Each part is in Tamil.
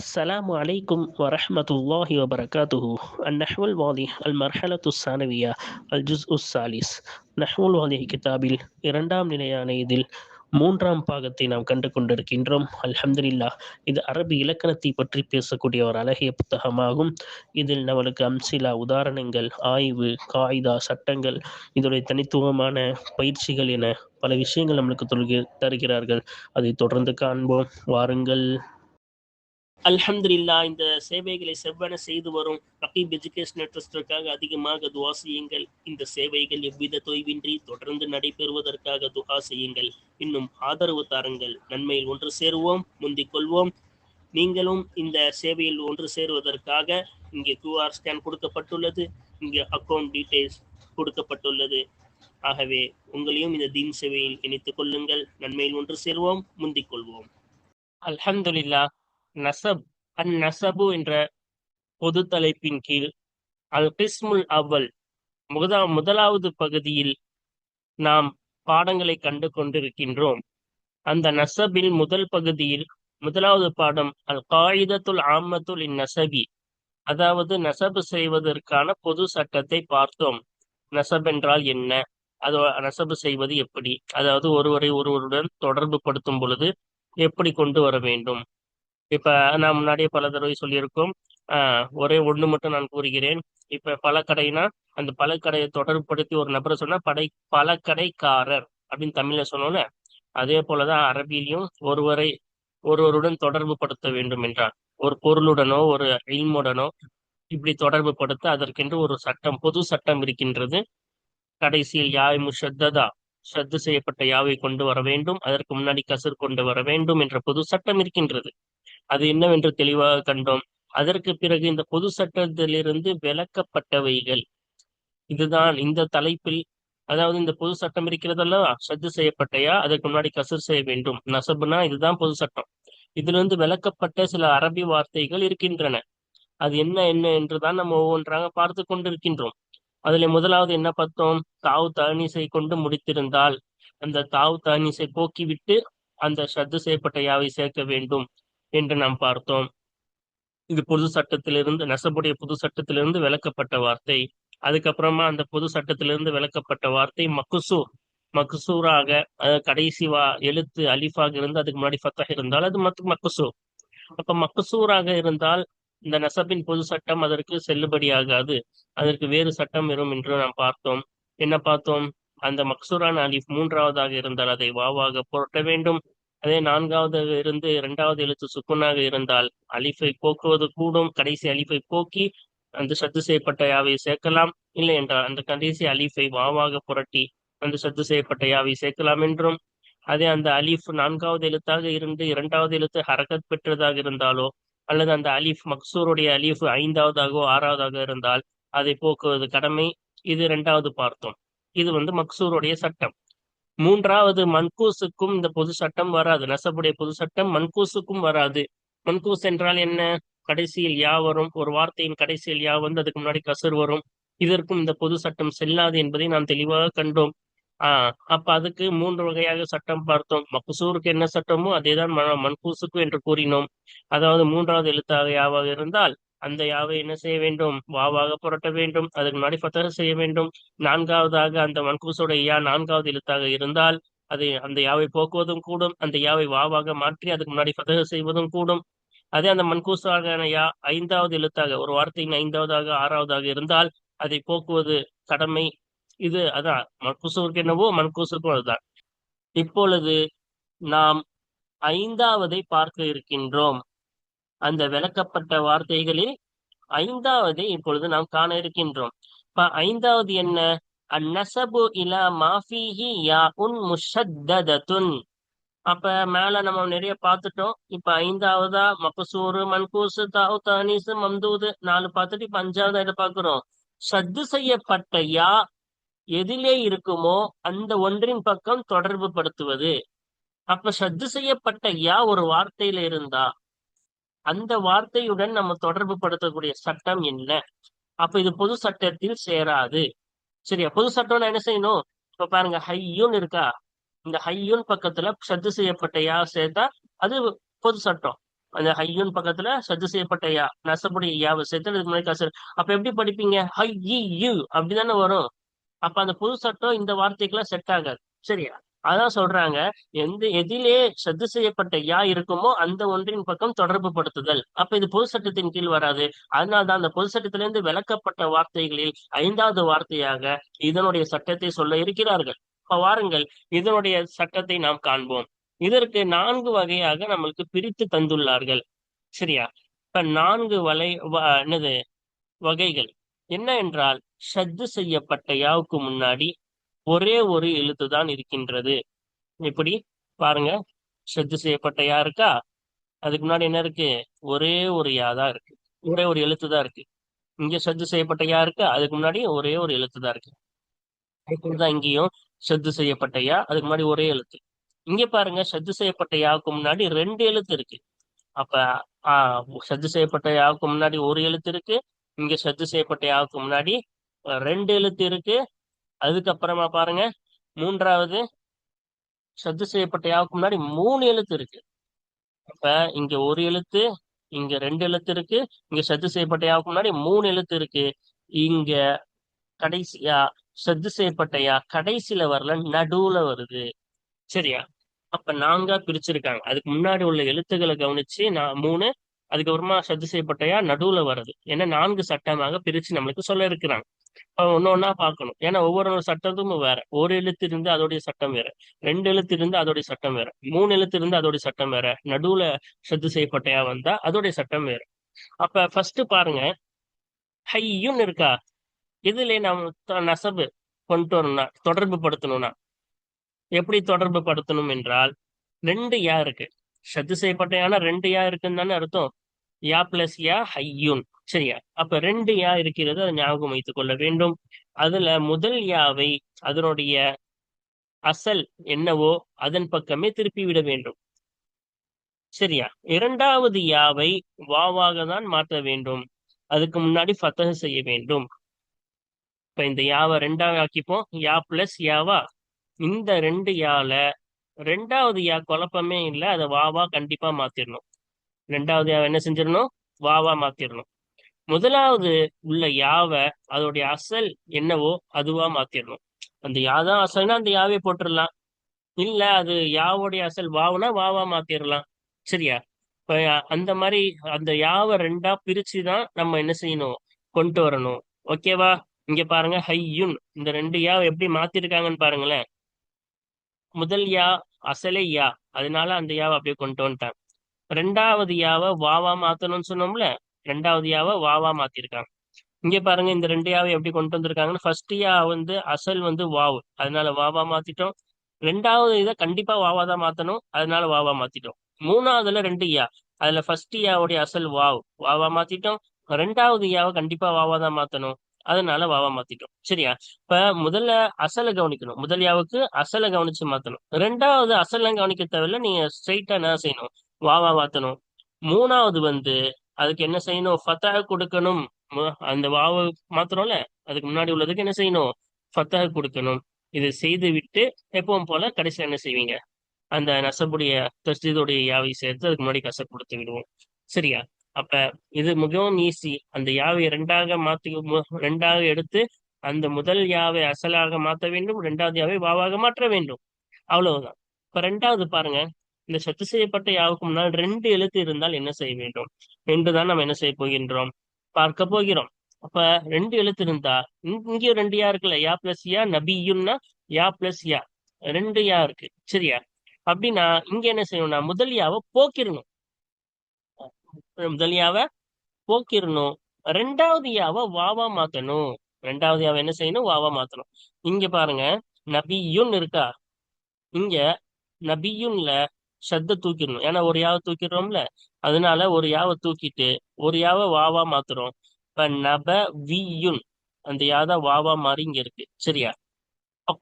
السلام عليكم ورحمة الله وبركاته. النحو الواضح المرحلة الثانوية الجزء الثالث. நஹ்வு الواضح கிதாபில் இரண்டாம் நிலையான இதில் மூன்றாம் பாகத்தை நாம் கண்டு கொண்டிருக்கின்றோம். அல்ஹம்துலில்லாஹ். இது அரபி இலக்கணத்தை பற்றி பேசக்கூடிய ஒரு அழகிய புத்தகமாகும். இதில் நம்மளுக்கு அம்சிலா, உதாரணங்கள், ஆய்வு, காயிதா, சட்டங்கள், இதனுடைய தனித்துவமான பயிற்சிகள் என பல விஷயங்கள் நம்மளுக்கு தருகிறார்கள். அதை தொடர்ந்து காண்போம், வாருங்கள். அல்ஹம்துலில்லாஹ். இந்த சேவைகளை செவ்வன செய்து வரும் ரகீப் எஜுகேஷனல் ட்ரஸ்டிற்காக அதிகமாக துஆ செய்யுங்கள். இந்த சேவைகள் எவ்வித தொய்வின்றி தொடர்ந்து நடைபெறுவதற்காக துஆ செய்யுங்கள். இன்னும் ஆதரவு தாருங்கள். நன்மையில் ஒன்று சேருவோம், முந்திக் கொள்வோம். நீங்களும் இந்த சேவையில் ஒன்று சேருவதற்காக இங்கே QR ஸ்கேன் கொடுக்கப்பட்டுள்ளது, இங்கே அக்கௌண்ட் டீடைல்ஸ் கொடுக்கப்பட்டுள்ளது. ஆகவே உங்களையும் இந்த தீன் சேவையில் இணைத்துக் கொள்ளுங்கள். நன்மையில் ஒன்று சேருவோம், முந்திக் கொள்வோம். அல்ஹம்துலில்லாஹ். நசப் நசபு என்ற பொது தலைப்பின் கீழ் அல் கிஸ்முல் அவ்வல் முதலாவது பகுதியில் நாம் பாடங்களை கண்டு கொண்டிருக்கின்றோம். அந்த நசபில் முதல் பகுதியில் முதலாவது பாடம் அல் காயிதத்துல் ஆம்மத்துல் நசபி, அதாவது நசபு செய்வதற்கான பொது சட்டத்தை பார்த்தோம். நசப் என்றால் என்ன, அது நசபு செய்வது எப்படி, அதாவது ஒருவருடன் தொடர்பு படுத்தும் பொழுது எப்படி கொண்டு வர வேண்டும். இப்ப நான் முன்னாடியே பல தடவை சொல்லியிருக்கோம். ஒரே ஒண்ணு மட்டும் நான் கூறுகிறேன். இப்ப பழக்கடைனா அந்த பழக்கடையை தொடர்புபடுத்தி ஒரு நபரை சொன்னா பழக்கடைக்காரர் அப்படின்னு தமிழ்ல சொன்னோம்ல, அதே போலதான் அரபியிலையும் ஒருவருடன் தொடர்பு படுத்த வேண்டும் என்றால் ஒரு பொருளுடனோ ஒரு இல்முடனோ இப்படி தொடர்பு படுத்த அதற்கென்று ஒரு சட்டம், பொது சட்டம் இருக்கின்றது. கடைசியில் யாய் முஷத்ததா, ஷத்து செய்யப்பட்ட யாவை கொண்டு வர வேண்டும், அதற்கு முன்னாடி கசர் கொண்டு வர வேண்டும் என்ற பொது சட்டம் இருக்கின்றது. அது என்னவென்று தெளிவாக கண்டோம். அதற்கு பிறகு இந்த பொது சட்டத்திலிருந்து விலக்கப்பட்டவைகள், இதுதான் இந்த தலைப்பில். அதாவது இந்த பொது சட்டம் இருக்கிறதல்லவா, ஷத்து செய்யப்பட்டயா, அதற்கு முன்னாடி கசர் செய்ய வேண்டும், நசபுனா இதுதான் பொது சட்டம். இதிலிருந்து விலக்கப்பட்ட சில அரபி வார்த்தைகள் இருக்கின்றன. அது என்ன என்ன என்றுதான் நம்ம ஒவ்வொன்றாக பார்த்து கொண்டிருக்கின்றோம். அதுல முதலாவது என்ன பார்த்தோம், தாவு தானிசை கொண்டு முடித்திருந்தால் அந்த தாவு தானிசை போக்கிவிட்டு அந்த ஷத்து செய்யப்பட்ட யாவை சேர்க்க வேண்டும் என்று நாம் பார்த்தோம். இது பொது சட்டத்திலிருந்து, நசபுடைய பொது சட்டத்திலிருந்து விளக்கப்பட்ட வார்த்தை. அதுக்கப்புறமா அந்த பொது சட்டத்திலிருந்து விளக்கப்பட்ட வார்த்தை மக்குசூராக, கடைசி எழுத்து அலிஃபாக இருந்து அதுக்கு முன்னாடி ஃபத்தஹ் இருந்தால் அது மக்குசூர். அப்ப மக்குசூராக இருந்தால் இந்த நசபின் பொது சட்டம் அதற்கு செல்லுபடியாகாது, அதற்கு வேறு சட்டம் வரும் என்று நாம் பார்த்தோம். என்ன பார்த்தோம், அந்த மக்சூரான அலிஃப் மூன்றாவதாக இருந்தால் அதை வாவாக புரட்ட வேண்டும். அதே நான்காவது இருந்து இரண்டாவது எழுத்து சுக்குனாக இருந்தால் அலிஃபை போக்குவது கூடும். கடைசி அலிஃபை போக்கி அந்த சத்து செய்யப்பட்ட யாவை சேர்க்கலாம். இல்லை என்றால் அந்த கடைசி அலிஃபை வாவாக புரட்டி அந்த சத்து செய்யப்பட்ட யாவை சேர்க்கலாம் என்றும். அதே அந்த அலிஃப் நான்காவது எழுத்தாக இருந்து இரண்டாவது எழுத்து ஹரகத் பெற்றதாக இருந்தாலோ, அல்லது அந்த அலிஃப் மக்சூருடைய அலிஃப் ஐந்தாவதாகவோ ஆறாவதாக இருந்தால் அதை போக்குவது கடமை. இது இரண்டாவது பார்த்தோம். இது மக்சூருடைய சட்டம். மூன்றாவது மன்கூசுக்கும் இந்த பொது சட்டம் வராது. நசபுடைய பொது சட்டம் மன்கூசுக்கும் வராது. மன்கூஸ் என்றால் என்ன, கடைசியில் யா வரும், ஒரு வார்த்தையின் கடைசியில் யா அதுக்கு முன்னாடி கசர் வரும். இதற்கும் இந்த பொது சட்டம் செல்லாது என்பதை நாம் தெளிவாக கண்டோம். அப்ப அதுக்கு மூன்று வகையாக சட்டம் பார்த்தோம். மக்சூருக்கு என்ன சட்டமோ அதேதான் மன்கூசுக்கும் என்று கூறினோம். அதாவது மூன்றாவது எழுத்தாக யாவாக இருந்தால் அந்த யாவை என்ன செய்ய வேண்டும், வாவாக புரட்ட வேண்டும், அதுக்கு முன்னாடி ஃபத்தஹ் செய்ய வேண்டும். நான்காவதாக அந்த மன்கூசோட யா நான்காவது எழுத்தாக இருந்தால் அதை அந்த யாவை போக்குவதும் கூடும், அந்த யாவை வாவாக மாற்றி அதுக்கு முன்னாடி ஃபத்தஹ் செய்வதும் கூடும். அதே அந்த மன்கூசாக யா ஐந்தாவது எழுத்தாக, ஒரு வார்த்தையின் ஐந்தாவதாக ஆறாவதாக இருந்தால் அதை போக்குவது கடமை. இது அதான் மன்கூசுக்கு என்னவோ மன்கூசுக்கும் அதுதான். இப்பொழுது நாம் ஐந்தாவதை பார்க்க இருக்கின்றோம். அந்த விளக்கப்பட்ட வார்த்தைகளில் ஐந்தாவதை இப்பொழுது நாம் காண இருக்கின்றோம். இப்ப ஐந்தாவது என்ன, அந்நஸபு இலா மாஃபீஹி யாஉன் முஷத்தததுன். அப்ப மேல நம்ம நிறைய பார்த்துட்டோம். இப்ப ஐந்தாவதா மக்சூரு, மன்கூசு, தாவு தானீசு, மம்தூது 4 பார்த்துட்டு இப்ப அஞ்சாவதா இதை பார்க்கிறோம். ஷத்து செய்யப்பட்ட யா எதிலே இருக்குமோ அந்த ஒன்றின் பக்கம் தொடர்பு படுத்துவது. அப்ப ஷத்து செய்யப்பட்ட யா ஒரு வார்த்தையில இருந்தா அந்த வார்த்தையுடன் நம்ம தொடர்பு படுத்தக்கூடிய சட்டம் என்ன? அப்ப இது பொது சட்டத்தில் சேராது. சரியா? பொது சட்டம்னா என்ன செய்யணும்? இப்ப பாருங்க, ஹையூன் இருக்கா, இந்த ஹையூன் பக்கத்துல ஷத்து செய்யப்பட்ட யா சேர்த்தா அது பொது சட்டம். அந்த ஹையுன் பக்கத்துல சத்து செய்யப்பட்ட யா, நசபுடைய யாவை சேர்த்து அதுக்கு முன்னாடி கசர். அப்ப எப்படி படிப்பீங்க? ஹை யூ அப்படிதானே வரும். அப்ப அந்த புது சட்டம் இந்த வார்த்தைக்கெல்லாம் செட் ஆகாது. சரியா? அதான் சொல்றாங்க, எதிலே சத்து செய்யப்பட்ட யா இருக்குமோ அந்த ஒன்றின் பக்கம் தொடர்பு படுத்துதல். அப்ப இது பொது சட்டத்தின் கீழ் வராது. அதனால்தான் அந்த பொது சட்டத்திலிருந்து விளக்கப்பட்ட வார்த்தைகளில் 5வது வார்த்தையாக இதனுடைய சட்டத்தை சொல்ல இருக்கிறார்கள். இப்ப வாருங்கள், இதனுடைய சட்டத்தை நாம் காண்போம். இதற்கு 4 வகையாக நம்மளுக்கு பிரித்து தந்துள்ளார்கள். சரியா? இப்ப 4 என்னது வகைகள் என்ன என்றால், ஷத்து செய்யப்பட்ட யாவுக்கு முன்னாடி ஒரே ஒரு எழுத்து தான் இருக்கின்றது. இப்படி பாருங்க, ஷத்து செய்யப்பட்ட யா இருக்கா, அதுக்கு முன்னாடி என்ன இருக்கு? ஒரே ஒரு யா தான் இருக்கு, ஒரே ஒரு எழுத்து தான் இருக்கு. இங்க ஷத்து செய்யப்பட்ட யா இருக்கா, அதுக்கு முன்னாடி ஒரே ஒரு எழுத்து தான் இருக்கு. இப்படிதான் இங்கேயும் ஷத்து செய்யப்பட்ட யா, அதுக்கு முன்னாடி ஒரே எழுத்து. இங்க பாருங்க, ஷத்து செய்யப்பட்ட யாவுக்கு முன்னாடி 2 எழுத்து இருக்கு. அப்ப சத்து செய்யப்பட்ட யாவுக்கு முன்னாடி ஒரு எழுத்து இருக்கு, இங்க சத்து செய்யப்பட்ட யாவுக்கு முன்னாடி 2 எழுத்து இருக்கு. அதுக்கப்புறமா பாருங்க, 3வது சத்து செய்யப்பட்ட யாவுக்கு முன்னாடி 3 எழுத்து இருக்கு. அப்ப இங்க ஒரு எழுத்து, இங்க 2 எழுத்து இருக்கு, இங்க சத்து செய்யப்பட்ட யாவுக்கு முன்னாடி 3 எழுத்து இருக்கு. இங்க கடைசியா சத்து செய்யப்பட்ட யா கடைசியில வரல, நடுவுல வருது. சரியா? அப்ப 4ஆ பிரிச்சிருக்காங்க. அதுக்கு முன்னாடி உள்ள எழுத்துக்களை கவனிச்சு நான் 3, அதுக்கப்புறமா சத்து செய்யப்பட்டயா நடுவுல வருது. ஏன்னா 4 சட்டமாக பிரிச்சு நம்மளுக்கு சொல்ல இருக்கிறாங்க. ஒன்னு ஒன்னா பார்க்கணும். ஏன்னா ஒவ்வொரு சட்டமும் வேற. ஒரு எழுத்து இருந்து அதோடைய சட்டம் வேற, 2 எழுத்து இருந்து அதோடைய சட்டம் வேற, 3 எழுத்து இருந்து அதோடைய சட்டம் வேற, நடுவுல சத்து செய்யப்பட்டயா வந்தா அதோடைய சட்டம் வேற. அப்ப ஃபர்ஸ்ட் பாருங்க, ஹையுன்னு இருக்கா, இதுல நம்ம நசபு கொண்டு வரணும்னா, தொடர்பு படுத்தணும்னா எப்படி தொடர்பு படுத்தணும் என்றால், 2 யா இருக்கு. சத்து செய்யப்பட்ட யானா 2 யா இருக்குன்னு தானே அர்த்தம். யா பிளஸ் யா ஹையூன். சரியா? அப்ப 2 யா இருக்கிறது, அதை ஞாபகம் வைத்துக் கொள்ள வேண்டும். அதுல முதல் யாவை அதனுடைய அசல் என்னவோ அதன் பக்கமே திருப்பி விட வேண்டும். சரியா? 2வது யாவை வாவாக தான் மாற்ற வேண்டும். அதுக்கு முன்னாடி ஃபத்தஹ் செய்ய வேண்டும். இப்ப இந்த யாவை 2ஆக ஆக்கிப்போம். யா பிளஸ் யாவா, இந்த 2 யால 2வது யா குழப்பமே இல்லை, அதை வாவா கண்டிப்பா மாத்திரணும். 2வது யாவை என்ன செஞ்சிடணும்? வாவா மாத்திரணும். முதலாவது உள்ள யாவ அதோடைய அசல் என்னவோ அதுவா மாத்திரணும். அந்த யாதான் அசல்னா அந்த யாவே போட்டுடலாம். இல்ல அது யாவோடைய அசல் வாவுனா வாவா மாத்திரலாம். சரியா? இப்ப அந்த மாதிரி அந்த யாவை 2ஆ பிரிச்சுதான் நம்ம என்ன செய்யணும்? கொண்டு வரணும். ஓகேவா? இங்க பாருங்க, ஹையுன், இந்த 2 யாவை எப்படி மாத்திருக்காங்கன்னு பாருங்களேன். முதல் யா அசலே யா, அதனால அந்த யாவை அப்படியே கொண்டு வந்துட்டாங்க. 2வது யாவை வாவா மாத்தணும்னு சொன்னோம்ல, 2வது யாவை வாவா மாத்திருக்காங்க. இங்க பாருங்க, இந்த 2 யாவை எப்படி கொண்டு வந்திருக்காங்கன்னு, ஃபர்ஸ்ட் யா அசல் வாவு, அதனால வாவா மாத்திட்டோம். 2வது இதை கண்டிப்பா வாவா தான் மாத்தணும், அதனால வாவா மாத்திட்டோம். 3வதுல 2 யா, அதுல ஃபர்ஸ்ட் யாவுடைய அசல் வாவா மாத்திட்டோம். 2வது யாவை கண்டிப்பா வாவா தான் மாத்தணும், அதனால வாவா மாத்திட்டோம். சரியா? இப்ப முதல்ல அசலை கவனிக்கணும். முதல் யாவுக்கு அசலை கவனிச்சு மாத்தணும். 2வது அசல்லாம் கவனிக்க தேவையில்ல, நீங்க ஸ்ட்ரைட்டா என்ன செய்யணும்? வாவா மாத்தணும். 3வது அதுக்கு என்ன செய்யணும்? ஃபத்தஹ் கொடுக்கணும். அந்த வாவை மாத்திரம்ல, அதுக்கு முன்னாடி உள்ளதுக்கு என்ன செய்யணும்? ஃபத்தஹ் கொடுக்கணும். இது செய்து விட்டு எப்பவும் போல கடைசியில் என்ன செய்வீங்க? அந்த நசபுடைய தஸ்தீதுடைய யாவை சேர்த்து அதுக்கு முன்னாடி கசப் கொடுத்து விடுவோம். சரியா? அப்ப இது மிகவும் ஈஸி. அந்த யாவை 2ஆக எடுத்து அந்த முதல் யாவை அசலாக மாற்ற வேண்டும், 2வது யாவை வாவாக மாற்ற வேண்டும். அவ்வளவுதான். இப்ப 2வது பாருங்க, இந்த சத்து செய்யப்பட்ட யாவுக்கு முன்னால் 2 எழுத்து இருந்தால் என்ன செய்ய வேண்டும் என்றுதான் நம்ம என்ன செய்ய போகின்றோம், பார்க்க போகிறோம். அப்ப 2 எழுத்து இருந்தா, இங்கேயும் 2 யா இருக்குல்ல, யா பிளஸ் யா, நபியுன்னா யா பிளஸ் யா, 2 யா இருக்கு. சரியா? அப்படின்னா இங்க என்ன செய்யணும்னா, முதல் யாவை போக்கிடணும். முதல் யாவை போக்கிடணும். 2வது யாவை வாவா மாத்தணும். 2வது யாவை என்ன செய்யணும்? வாவா மாத்தணும். இங்க பாருங்க, நபியுன் இருக்கா, இங்க நபியுன்ல ஷத்த தூக்கிடணும். ஏன்னா ஒரு யாவை தூக்கிடுறோம்ல, அதனால ஒரு யாவை தூக்கிட்டு ஒரு யாவை வாவா மாத்துறோம். இப்ப நப வியுன், அந்த யாதான் வாவா மாறி இங்க இருக்கு. சரியா?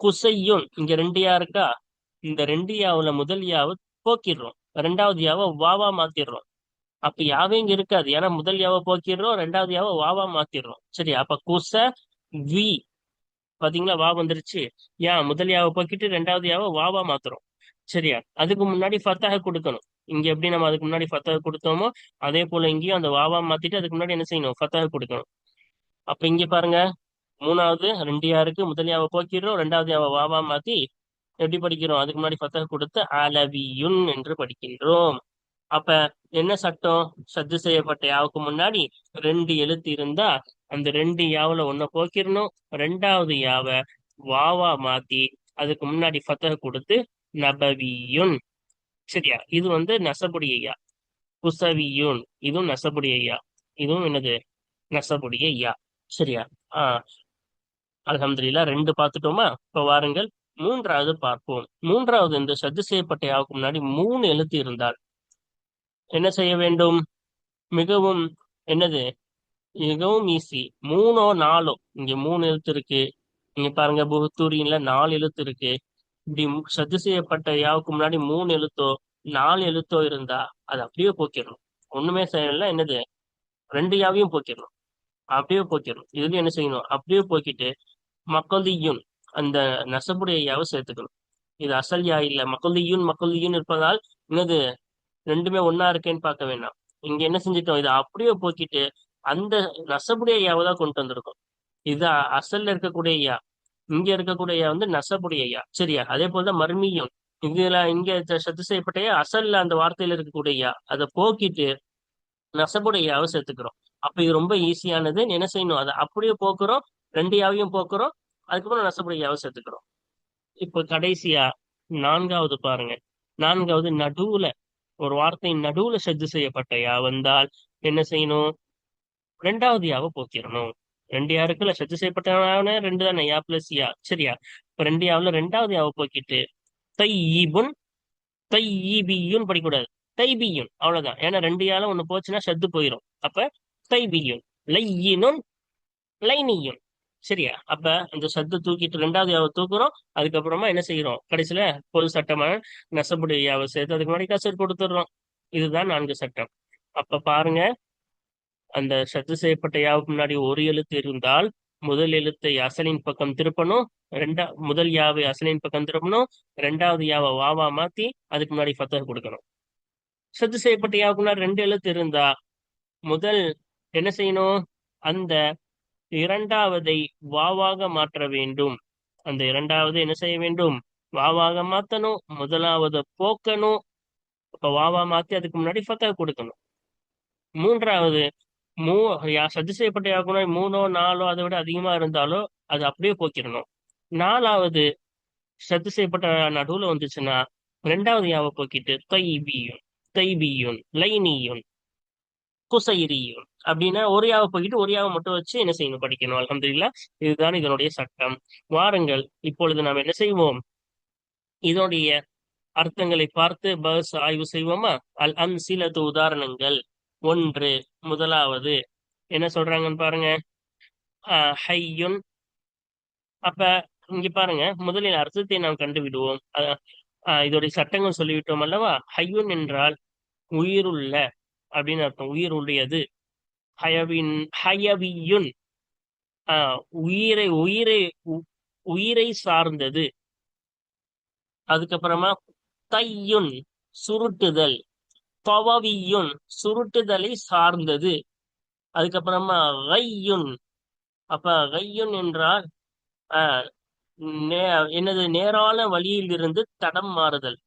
குசையுன், இங்க 2 யா இருக்கா, இந்த 2 யாவுல முதல் யாவை போக்கிடுறோம், 2வது யாவை வாவா மாத்திடுறோம். அப்ப யாவே இங்க இருக்காது, ஏன்னா முதல் யாவை போக்கிடுறோம், 2வது யாவை வாவா மாத்திடுறோம். சரியா? அப்ப குச வி, பாத்தீங்களா, வா வந்துருச்சு. முதல் யாவை போக்கிட்டு 2வது யாவை வாவா மாத்துறோம். சரியா? அதுக்கு முன்னாடி ஃபத்தஹ கொடுக்கணும். இங்க எப்படி நம்ம அதுக்கு முன்னாடி ஃபத்தஹ் கொடுத்தோமோ அதே போல இங்கேயும் அந்த வாவா மாத்திட்டு அதுக்கு முன்னாடி என்ன செய்யணும், ஃபத்தஹ் கொடுக்கணும். அப்ப இங்க பாருங்க, மூணாவது ரெண்டு யாருக்கு முதல் யாவை போக்கிடுறோம், ரெண்டாவது யாவை வாவா மாத்தி எப்படி படிக்கிறோம், அதுக்கு முன்னாடி ஃபத்தஹ் கொடுத்து அலவியுன் என்று படிக்கின்றோம். அப்ப என்ன சட்டம், சத்து செய்யப்பட்ட யாவுக்கு முன்னாடி ரெண்டு எழுத்து இருந்தா அந்த ரெண்டு யாவுல ஒன்ன போக்கிடணும், ரெண்டாவது யாவை வாவா மாத்தி அதுக்கு முன்னாடி ஃபத்தஹ் கொடுத்து நபவியுன். சரியா, இது நசபுடைய யா. குசவியுன் இதுவும் நசபுடைய யா, இதுவும் என்னது, நசபுடைய யா. சரியா. ஆஹ் அல்ஹம்துலில்லாஹ், ரெண்டு பார்த்துட்டோமா. இப்ப வாருங்கள் மூன்றாவது பார்ப்போம். மூன்றாவது, இந்த சத்து செய்யப்பட்ட யாவுக்கு முன்னாடி மூணு எழுத்து இருந்தால் என்ன செய்ய வேண்டும்? மிகவும் என்னது, மிகவும் ஈஸி. மூணோ நாலோ, இங்க மூணு எழுத்து இருக்கு, இங்க பாருங்க புகுத்தூரின்ல நாலு எழுத்து இருக்கு. இப்படி சத்து செய்யப்பட்ட யாவுக்கு முன்னாடி மூணு எழுத்தோ நாலு எழுத்தோ இருந்தா அது அப்படியே போக்கிடணும். ஒண்ணுமே செய்யல, என்னது, ரெண்டு யாவையும் போக்கிடணும், அப்படியே போக்கிடணும். இதுலயும் என்ன செய்யணும், அப்படியே போக்கிட்டு மக்கள்தியுன் அந்த நசபுடைய யாவை சேர்த்துக்கணும். இது அசல் யா இல்ல, மக்கள்தியுன் மக்கள்தியுன் இருப்பதால் என்னது, ரெண்டுமே ஒன்னா இருக்கேன்னு பார்க்க வேண்டாம். இங்க என்ன செஞ்சிட்டோம், இதை அப்படியே போக்கிட்டு அந்த நசபுடைய யாவை தான் கொண்டு வந்திருக்கோம். இது அசல்ல இருக்கக்கூடிய யா, இங்க இருக்கக்கூடிய யா நசபுடைய யா. சரியா, அதே போலதான் மர்மியும். இதுல இங்க சத்து செய்யப்பட்ட யா அசல்ல அந்த வார்த்தையில இருக்கக்கூடிய யா, அதை போக்கிட்டு நசபுடைய யாவை சேர்த்துக்கிறோம். அப்ப இது ரொம்ப ஈஸியானது. என்ன செய்யணும், அதை அப்படியே போக்குறோம், ரெண்டு யாவையும் போக்குறோம், அதுக்கப்புறம் நசபுடைய யாவை சேர்த்துக்கிறோம். இப்போ கடைசியா நான்காவது பாருங்க. நான்காவது, நடுவுல ஒரு வார்த்தையின் நடுவுல சத்து செய்யப்பட்ட யா வந்தால் என்ன செய்யணும், ரெண்டாவது யாவை போக்கிடணும். ரெண்டு யா இருக்குல்ல, சத்து செய்யப்பட்ட ரெண்டு தானே, யா பிளஸ் யா. சரியா, இப்ப ரெண்டு யாவுல ரெண்டாவது யாவை போக்கிட்டு தையீபுன் தையீபியுன் படிக்கூடாது, தைபியுன் அவ்வளவுதான். ஏன்னா ரெண்டு யால ஒண்ணு போச்சுன்னா சத்து போயிடும். அப்ப தைபியுன், லையினுன் லைனியுன். சரியா, அப்ப இந்த சத்து தூக்கிட்டு ரெண்டாவது யாவை தூக்குறோம், அதுக்கப்புறமா என்ன செய்யறோம், கடைசியில பொது சட்டமான நெசபுடைய யாவை சேர்த்து அதுக்கு முன்னாடி கசர் கொடுத்துடுறோம். இதுதான் நான்கு சட்டம். அப்ப பாருங்க, அந்த சத்து செய்யப்பட்ட யாவுக்கு முன்னாடி ஒரு எழுத்து இருந்தால் முதல் எழுத்தை அசலின் பக்கம் திருப்பணும், முதல் யாவை அசலின் பக்கம் திருப்பணும், ரெண்டாவது யாவை வாவா மாத்தி அதுக்கு முன்னாடி ஃபத்தஹ் கொடுக்கணும். சத்து செய்யப்பட்ட யாவுக்கு முன்னாடி ரெண்டு எழுத்து இருந்தா முதல் என்ன செய்யணும், அந்த இரண்டாவதை வாவாக மாற்ற வேண்டும். அந்த இரண்டாவது என்ன செய்ய வேண்டும், வாவாக மாத்தணும், முதலாவது போக்கணும். அப்ப வாவா மாத்தி அதுக்கு முன்னாடி ஃபத்தஹ் கொடுக்கணும். மூன்றாவது, சத்து செய்யப்பட்ட யாவுக்கு முன்னாடி மூணோ நாலோ அதை விட அதிகமா இருந்தாலோ அது அப்படியே போக்கிடணும். நாலாவது, சத்து செய்யப்பட்ட நடுவுல வந்துச்சுன்னா ரெண்டாவது யாவை போக்கிட்டு தைபியுன் தைபியுன் லைனியுன் குசைரியுன் அப்படின்னா ஒரு யாவை போக்கிட்டு ஒரு யாவை மட்டும் வச்சு என்ன செய்யணும், படிக்கணும். அல்ஹம்துலில்லாஹ், இதுதான் இதனுடைய சட்டம். வாருங்கள் இப்பொழுது நாம் என்ன செய்வோம், இதனுடைய அர்த்தங்களை பார்த்து பஸ் ஆய்வு செய்வோமா. அம்சிலத்து உதாரணங்கள். ஒன்று, முதலாவது என்ன சொல்றாங்கன்னு பாருங்க. ஹையுன். அப்ப இங்க பாருங்க, முதலில் அர்த்தத்தை நாம் கண்டுவிடுவோம். இதோடைய சட்டங்கள் சொல்லிவிட்டோம் அல்லவா. ஹையுன் என்றால் உயிருள்ள அப்படின்னு அர்த்தம், உயிர் உடையது. ஹயவியுன் உயிரை உயிரை உயிரை சார்ந்தது. அதுக்கப்புறமா தையுன் சுருட்டுதல், தவவியுன் சுருட்டுதலை சார்ந்தது. அதுக்கப்புறமா கையுன். அப்ப கையுன் என்றால் என்னது, நேரான வழியில் இருந்து தடம் மாறுதல்.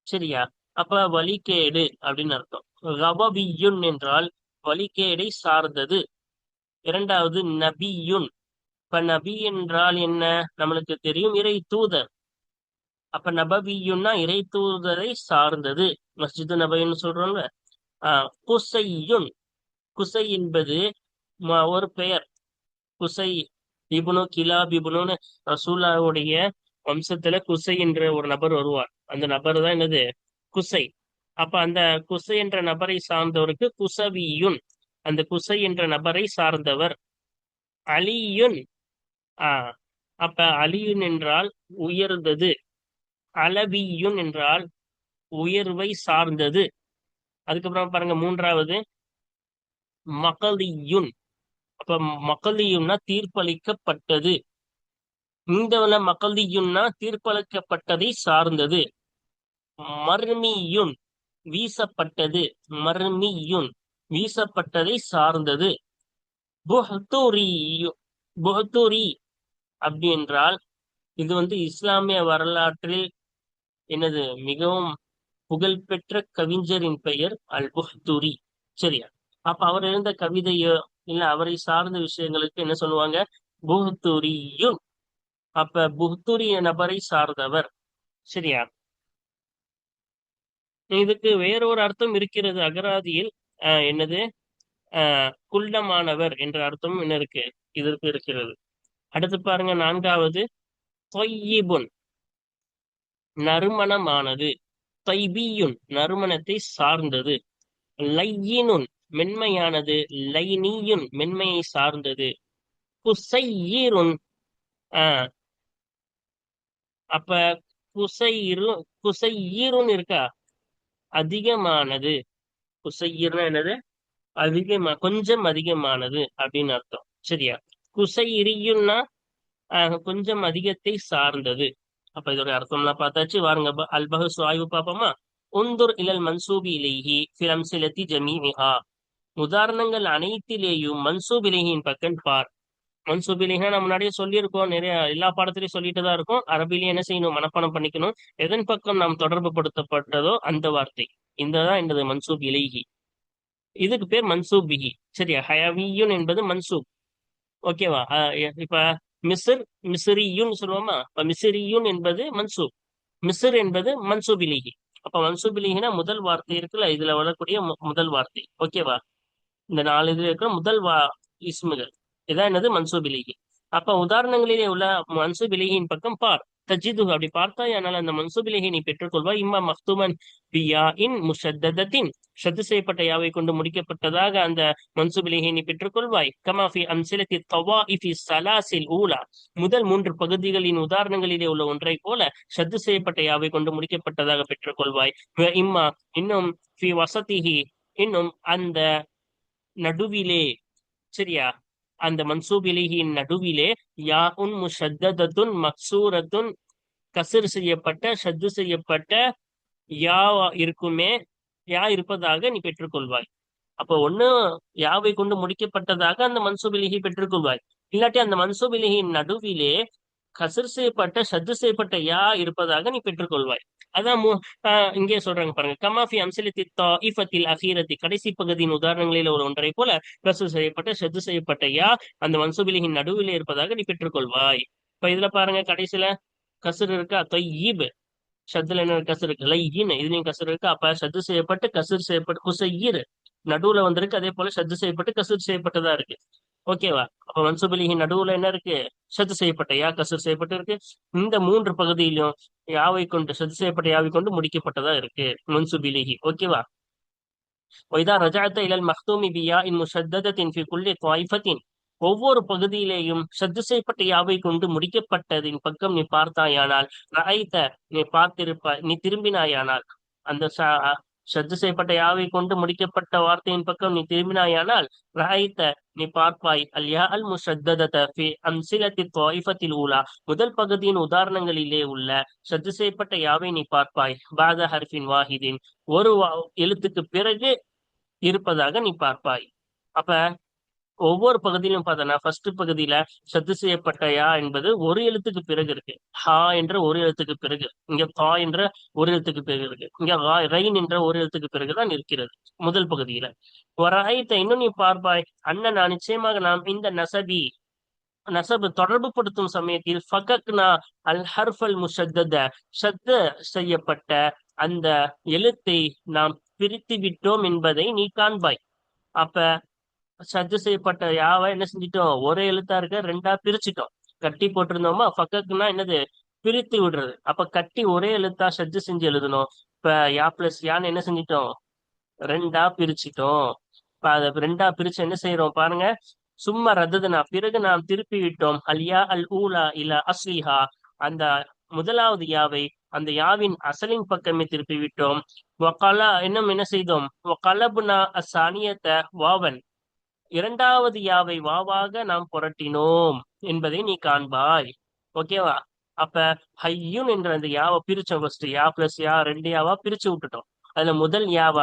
சரியா, அப்ப வழிகேடு அப்படின்னு அர்த்தம். கவவியுன் என்றால் வழிகேடை சார்ந்தது. இரண்டாவது நபியுன். இப்ப நபி என்றால் என்ன, நம்மளுக்கு தெரியும், இறை தூதர். அப்ப நபவியுன்னா இறை தூதரை சார்ந்தது, மஸ்ஜிது நபைன்னு சொல்றோம்ல. குசையுன். குசை என்பது ஒரு பெயர். குசை இப்னு கிலாப் இப்னுன்னு ரசூலுல்லாஹ்வுடைய வம்சத்துல குசை என்ற ஒரு நபர் வருவார். அந்த நபர் தான் என்னது, குசை. அப்ப அந்த குசை என்ற நபரை சார்ந்தவருக்கு குசவியுன், அந்த குசை என்ற நபரை சார்ந்தவர். அலியுன். அப்ப அலியுன் என்றால் உயர்ந்தது. அலவியுன் என்றால் உயர்வை சார்ந்தது. அதுக்கப்புறம் பாருங்க, மூன்றாவது மகளியுன். அப்ப மகளியுன்னா தீர்ப்பளிக்கப்பட்டது. இந்த மகளியுன்னா தீர்ப்பளிக்கப்பட்டதை சார்ந்தது. மர்மியுன். வீசப்பட்டது. மர்மியுன், வீசப்பட்டதை சார்ந்தது. புஹ்துரியு, புஹ்துரி அப்படி என்றால் இது இஸ்லாமிய வரலாற்றில் என்னது மிகவும் புகழ்பெற்ற கவிஞரின் பெயர் அல் புஹ்துரி. சரியா? அப்ப அவர் எழுந்த கவிதையோ இல்ல அவரை சார்ந்த விஷயங்களுக்கு என்ன சொல்லுவாங்க? புஹ்துரியுன். அப்ப புஹ்துரிய நபரை சார்ந்தவர். சரியா? இதுக்கு வேறொரு அர்த்தம் இருக்கிறது அகராதியில். என்னது? குள்ளமானவர் என்ற அர்த்தமும் என்ன இருக்கு, இதற்கு இருக்கிறது. அடுத்து பாருங்க, நான்காவது தொய்யிபுன், நறுமணமானது. தொய்பியுன், நறுமணத்தை சார்ந்தது. லையினுன், மென்மையானது. லைனியுன், மென்மையை சார்ந்தது. குசையீருன், ஆஹ் அப்ப குசையிரு, குசையீருன் இருக்கா, அதிகமானது. குசையீர்னா என்னது? கொஞ்சம் அதிகமானது அப்படின்னு அர்த்தம். சரியா? குசைரியுன்னா கொஞ்சம் அதிகத்தை சார்ந்தது. அப்ப இதோட அர்த்தம்லாம் பார்த்தாச்சு. வாருங்க அல்பஹசு ஆய்வு பார்ப்போமா? உந்துர் இலல் மன்சூபி இலைஹி ஃபில் அம்சிலத்தி ஜமீஇஹா. உதாரணங்கள் அனைத்திலேயும் மன்சூப் இலைஹின் பக்கம் பார். மன்சூப் இலைஹா நம்ம முன்னாடியே சொல்லியிருக்கோம், நிறைய எல்லா பாடத்திலையும் சொல்லிட்டு தான் இருக்கும். அரபிலேயே என்ன செய்யணும்? மனப்பாடம் பண்ணிக்கணும். எதன் பக்கம் நாம் தொடர்பு படுத்தப்பட்டதோ அந்த வார்த்தை இந்த தான் என்னது மன்சூப் இலைஹி. இதுக்கு பேர் மன்சூப் பிஹி. சரியா? ஹயவியுன் என்பது மன்சூப். ஓகேவா? இப்ப மிஸ்ர், மிஸ்ரியுன் சொல்லுவோமா? இப்ப மிஸ்ரியுன் என்பது மன்சூப், மிஸ்ர் என்பது மன்சூபிலிகி. அப்ப மன்சூபிலிகினா முதல் வார்த்தை இருக்குல்ல, இதுல வரக்கூடிய முதல் வார்த்தை. ஓகேவா? இந்த 4 இதுல இருக்கிற முதல் இஸ்முகள் இதான் என்னது? மன்சூபிலிகி. அப்ப உதாரணங்களிலே உள்ள மன்சூபிலிகியின் பக்கம் பார். தஜிது, அப்படி பார்த்தாயானால் அந்த மன்சூபிலிகை நீ பெற்றுக்கொள்வாய். இம்மா மக்தூமன் பியா இன் முஷத்தத்தின், ஷத்து செய்யப்பட்ட யாவை கொண்டு முடிக்கப்பட்டதாக அந்த மன்சூபிலிகை நீ பெற்றுக்கொள்வாய். கமாஃபி அம்சிலத்தி தவாஇஃபி ஸலாசில் ஊலா, முதல் 3 பகுதிகளின் உதாரணங்களிலே உள்ள ஒன்றை போல ஷத்து செய்யப்பட்ட யாவை கொண்டு முடிக்கப்பட்டதாக பெற்றுக்கொள்வாய். இம்மா, இன்னும் ஃபி வசதிஹி, இன்னும் அந்த நடுவிலே. சரியா? அந்த மன்சூப் இலைஹியின் நடுவிலே யா உன் முஷத்தத்துன் மக்சூரத்துன், கசர் செய்யப்பட்ட ஷத்து செய்யப்பட்ட யா இருக்குமே, யா இருப்பதாக நீ பெற்றுக்கொள்வாய். அப்போ ஒண்ணு யாவை கொண்டு முடிக்கப்பட்டதாக அந்த மன்சூப் இலைஹி பெற்றுக்கொள்வாய், இல்லாட்டி அந்த மன்சூப் இலைஹியின் நடுவிலே கசர் செய்யப்பட்ட ஷத்து செய்யப்பட்ட யா இருப்பதாக நீ பெற்றுக்கொள்வாய். அதான் இங்கே சொல்றாங்க பாருங்க. கமாஃபி அம்சலத்தி தாஇஃபத்தில் அகீரத்தி, கடைசி பகுதியின் உதாரணங்களில் ஒரு ஒன்றை போல கசர் செய்யப்பட்ட ஷத்து செய்யப்பட்ட யா அந்த மன்சூபிலிகின் நடுவில் இருப்பதாக நீ பெற்றுக்கொள்வாய். இப்ப இதுல பாருங்க, கடைசியில கசர் இருக்கா? தொய்யீப், ஷத்துல என்ன கசர் இருக்கு? லையின், இதுலயும் கசர் இருக்கு. அப்ப ஷத்து செய்யப்பட்டு கசர் செய்யப்பட்டு குசையீர் நடுவுல வந்திருக்கு. அதே போல ஷத்து செய்யப்பட்டு கசர் செய்யப்பட்டதா இருக்கு. ஓகேவா? அப்ப மன்சூபிலிகி நடுவுல என்ன இருக்கு? ஷத்து செய்யப்பட்ட யா கசர் செய்யப்பட்டு இருக்கு. இந்த 3 பகுதியிலும் யாவை கொண்டு, ஷத்து செய்யப்பட்ட யாவை கொண்டு முடிக்கப்பட்டதா இருக்கு மன்சூபிலிகி. ஓகேவா? வைதா ரஜஅத இலல் மக்தூமி பியா இன் முஷத்ததத்தின் ஃபி குல்லி த்வாயிஃபத்தின், ஒவ்வொரு பகுதியிலேயும் ஷத்து செய்யப்பட்ட யாவை கொண்டு முடிக்கப்பட்டதின் பக்கம் நீ பார்த்தாயானால், ரஐத, நீ பார்த்திருப்பாய், நீ திரும்பினாயானால், அந்த ஷத்து செய்யப்பட்ட யாவை கொண்டு முடிக்கப்பட்ட வார்த்தையின் பக்கம் நீ திரும்பினாயானால், ரஐத, நீ பார்ப்பாய், அல் யா அல் முஷத்ததத ஃபி அம்சிலத்தி த்வாயிஃபத்தில் ஊலா, முதல் பகுதியின் உதாரணங்களிலே உள்ள ஷத்து செய்யப்பட்ட யாவை நீ பார்ப்பாய். பாத ஹர்ஃபின் வாஹிதின், ஒரு எழுத்துக்கு பிறகு இருப்பதாக நீ பார்ப்பாய். அப்ப ஒவ்வொரு பகுதியிலும் பார்த்தனா, ஃபர்ஸ்ட் பகுதியில சத்து செய்யப்பட்ட யா என்பது ஒரு எழுத்துக்கு பிறகு இருக்கு. ஹா என்ற ஒரு எழுத்துக்கு பிறகு, இங்க தா என்ற ஒரு எழுத்துக்கு பிறகு இருக்கு. இங்க ரைன் என்ற ஒரு எழுத்துக்கு பிறகுதான் இருக்கிறது முதல் பகுதியில. வராய்த்த, இன்னும் நீ பார்ப்பாய், அண்ணனா, நிச்சயமாக நாம் இந்த நசபி, நசபு தொடர்பு படுத்தும் சமயத்தில் ஃபகக்னா அல் ஹர்ஃபல் முஷத்தத, ஷத்து செய்யப்பட்ட அந்த எழுத்தை நாம் பிரித்து விட்டோம் என்பதை நீ காண்பாய். அப்ப சத்து செய்யப்பட்ட யாவை என்ன செஞ்சிட்டோம்? ஒரே எழுத்தா இருக்க ரெண்டா பிரிச்சுட்டோம். கட்டி போட்டிருந்தோமா, ஃபக்கக்குன்னா என்னது? பிரித்து விடுறது. அப்ப கட்டி ஒரே எழுத்தா சத்து செஞ்சு எழுதணும். இப்ப யா பிளஸ் யான்னு என்ன செஞ்சிட்டோம்? ரெண்டா பிரிச்சுட்டோம். இப்ப அதை ரெண்டா பிரிச்சு என்ன செய்யறோம் பாருங்க. சும்மா ரத்ததுனா, பிறகு நாம் திருப்பி விட்டோம். அல் யா அல் ஊலா இல அஸ்லிஹா, அந்த முதலாவது யாவை அந்த யாவின் அசலின் பக்கமே திருப்பி விட்டோம். வகலா, இன்னும் என்ன செய்தோம்? வகலபுனா அசானியத்த வாவன், இரண்டாவது யாவை வாவாக நாம் புரட்டினோம் என்பதை நீ காண்பாய். ஓகேவா? அப்ப ஹையுன் என்ற அந்த யாவை பிரிச்சோம். ஃபர்ஸ்ட் யா பிளஸ் யா ரெண்டு யாவா பிரிச்சு விட்டுட்டோம். அதுல முதல் யாவ